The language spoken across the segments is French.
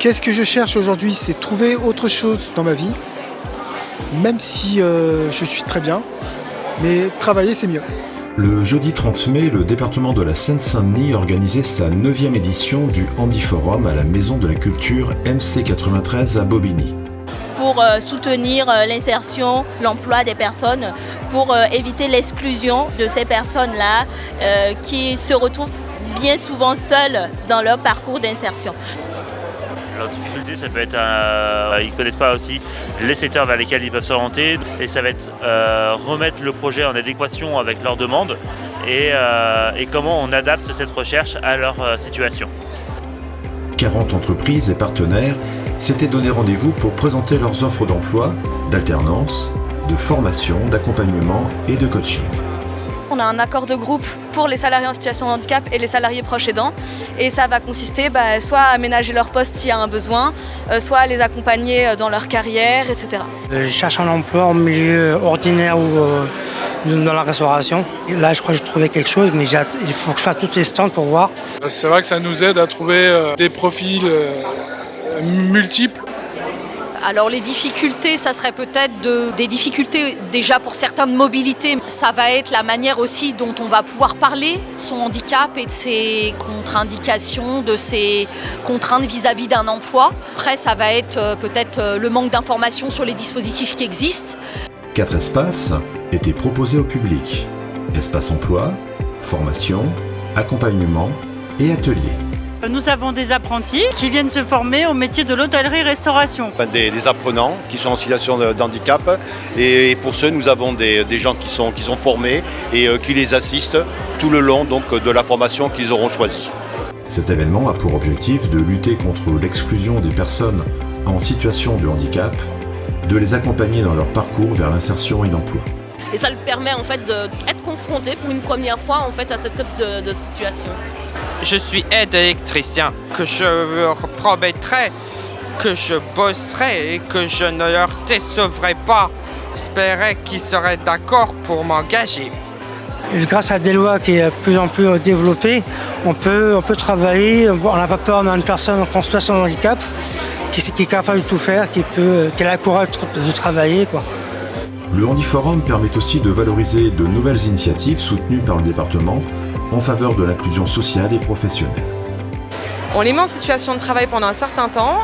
Qu'est-ce que je cherche aujourd'hui? C'est trouver autre chose dans ma vie, même si je suis très bien, mais travailler c'est mieux. Le jeudi 30 mai, le département de la Seine-Saint-Denis organisait sa 9e édition du Handiforum à la Maison de la Culture MC93 à Bobigny. Pour soutenir l'insertion, l'emploi des personnes, pour éviter l'exclusion de ces personnes-là qui se retrouvent bien souvent seules dans leur parcours d'insertion. Leur difficulté, ça peut être, ils ne connaissent pas aussi les secteurs vers lesquels ils peuvent s'orienter et ça va être remettre le projet en adéquation avec leurs demandes et comment on adapte cette recherche à leur situation. 40 entreprises et partenaires s'étaient donné rendez-vous pour présenter leurs offres d'emploi, d'alternance, de formation, d'accompagnement et de coaching. On a un accord de groupe pour les salariés en situation de handicap et les salariés proches aidants. Et ça va consister soit à aménager leur poste s'il y a un besoin, soit à les accompagner dans leur carrière, etc. Je cherche un emploi en milieu ordinaire ou dans la restauration. Là, je crois que j'ai trouvé quelque chose, mais il faut que je fasse toutes les stands pour voir. C'est vrai que ça nous aide à trouver des profils multiples. Alors les difficultés, ça serait peut-être des difficultés déjà pour certains de mobilité. Ça va être la manière aussi dont on va pouvoir parler de son handicap et de ses contre-indications, de ses contraintes vis-à-vis d'un emploi. Après, ça va être peut-être le manque d'informations sur les dispositifs qui existent. 4 espaces étaient proposés au public. Espace emploi, formation, accompagnement et ateliers. Nous avons des apprentis qui viennent se former au métier de l'hôtellerie-restauration. Des apprenants qui sont en situation de handicap et pour ceux, nous avons des gens qui sont formés et qui les assistent tout le long donc, de la formation qu'ils auront choisie. Cet événement a pour objectif de lutter contre l'exclusion des personnes en situation de handicap, de les accompagner dans leur parcours vers l'insertion et l'emploi. Et ça lui permet en fait d'être confronté pour une première fois en fait à ce type de situation. Je suis aide électricien, que je promettrai, que je bosserai et que je ne leur décevrai pas. J'espérais qu'ils seraient d'accord pour m'engager. Grâce à des lois qui est de plus en plus développées, on peut travailler, on n'a pas peur d'une personne en situation de handicap, qui est capable de tout faire, qui a la courage de travailler, quoi. Le Handiforum permet aussi de valoriser de nouvelles initiatives soutenues par le département en faveur de l'inclusion sociale et professionnelle. On les met en situation de travail pendant un certain temps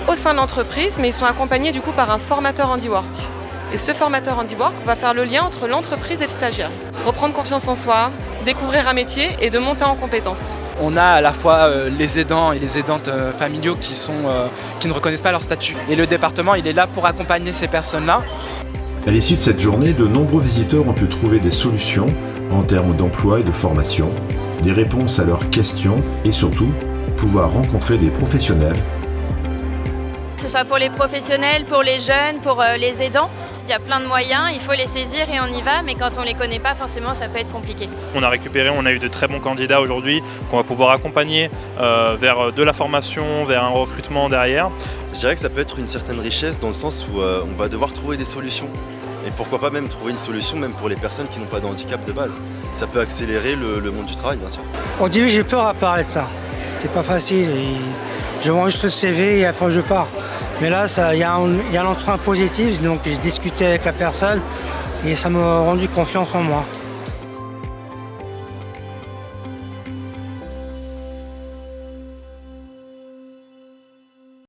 au sein de l'entreprise, mais ils sont accompagnés du coup par un formateur handiwork. Et ce formateur handiwork va faire le lien entre l'entreprise et le stagiaire. Reprendre confiance en soi, découvrir un métier et de monter en compétences. On a à la fois les aidants et les aidantes familiaux qui ne reconnaissent pas leur statut. Et le département, il est là pour accompagner ces personnes-là. À l'issue de cette journée, de nombreux visiteurs ont pu trouver des solutions en termes d'emploi et de formation, des réponses à leurs questions et surtout, pouvoir rencontrer des professionnels. Que ce soit pour les professionnels, pour les jeunes, pour les aidants, il y a plein de moyens, il faut les saisir et on y va, mais quand on ne les connaît pas, forcément, ça peut être compliqué. On a eu de très bons candidats aujourd'hui qu'on va pouvoir accompagner vers de la formation, vers un recrutement derrière. Je dirais que ça peut être une certaine richesse dans le sens où on va devoir trouver des solutions. Et pourquoi pas même trouver une solution même pour les personnes qui n'ont pas de handicap de base. Ça peut accélérer le monde du travail, bien sûr. Au début, j'ai peur à parler de ça. C'était pas facile. Je vends juste le CV et après je pars. Mais là, il y a un entrain positif, donc j'ai discuté avec la personne et ça m'a rendu confiance en moi.